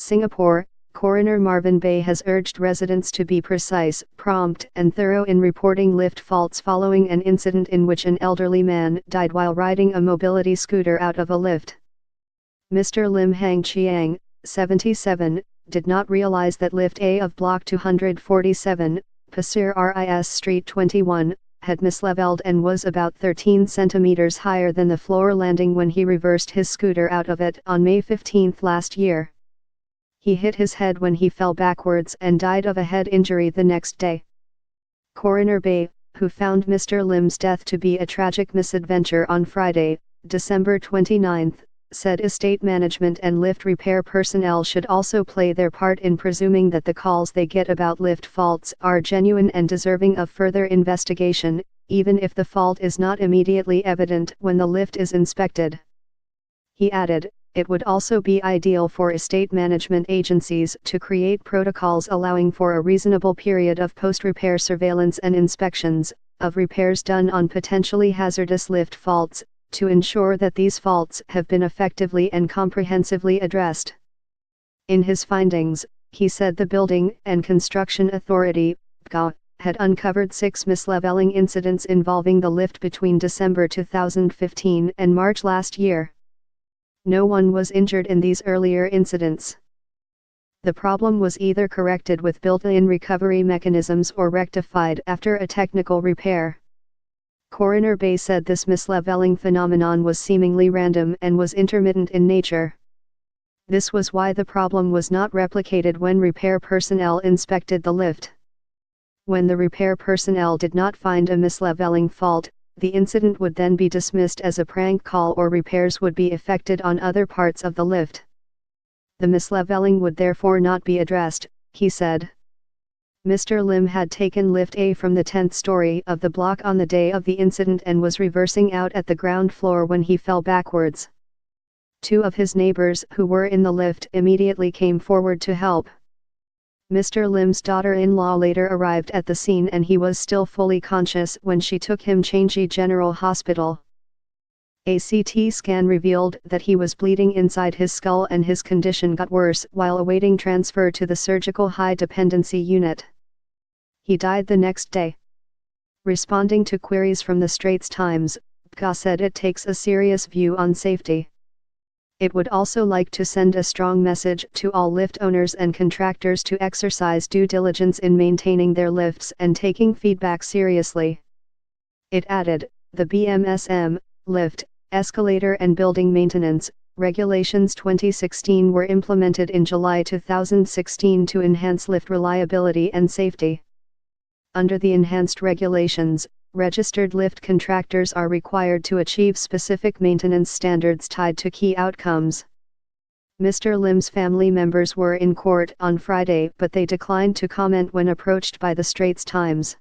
Singapore, Coroner Marvin Bay has urged residents to be precise, prompt, and thorough in reporting lift faults following an incident in which an elderly man died while riding a mobility scooter out of a lift. Mr. Lim Hang Chiang, 77, did not realize that Lift A of Block 247, Pasir Ris Street 21, had misleveled and was about 13 centimeters higher than the floor landing when he reversed his scooter out of it on May 15 last year. He hit his head when he fell backwards and died of a head injury the next day. Coroner Bay, who found Mr. Lim's death to be a tragic misadventure on Friday, December 29, said estate management and lift repair personnel should also play their part in presuming that the calls they get about lift faults are genuine and deserving of further investigation, even if the fault is not immediately evident when the lift is inspected. He added, it would also be ideal for estate management agencies to create protocols allowing for a reasonable period of post-repair surveillance and inspections of repairs done on potentially hazardous lift faults, to ensure that these faults have been effectively and comprehensively addressed. In his findings, he said the Building and Construction Authority, BCA, had uncovered 6 misleveling incidents involving the lift between December 2015 and March last year. No one was injured in these earlier incidents. The problem was either corrected with built-in recovery mechanisms or rectified after a technical repair. Coroner Bay said this misleveling phenomenon was seemingly random and was intermittent in nature. This was why the problem was not replicated when repair personnel inspected the lift. When the repair personnel did not find a misleveling fault, the incident would then be dismissed as a prank call or repairs would be effected on other parts of the lift. The misleveling would therefore not be addressed, he said. Mr. Lim had taken Lift A from the 10th story of the block on the day of the incident and was reversing out at the ground floor when he fell backwards. 2 of his neighbors who were in the lift immediately came forward to help. Mr. Lim's daughter-in-law later arrived at the scene and he was still fully conscious when she took him to Changi General Hospital. A CT scan revealed that he was bleeding inside his skull and his condition got worse while awaiting transfer to the surgical high-dependency unit. He died the next day. Responding to queries from the Straits Times, BCA said it takes a serious view on safety. It would also like to send a strong message to all lift owners and contractors to exercise due diligence in maintaining their lifts and taking feedback seriously. It added, the BMSM, lift, escalator and building maintenance, regulations 2016 were implemented in July 2016 to enhance lift reliability and safety. Under the enhanced regulations, registered lift contractors are required to achieve specific maintenance standards tied to key outcomes. Mr. Lim's family members were in court on Friday but they declined to comment when approached by the Straits Times.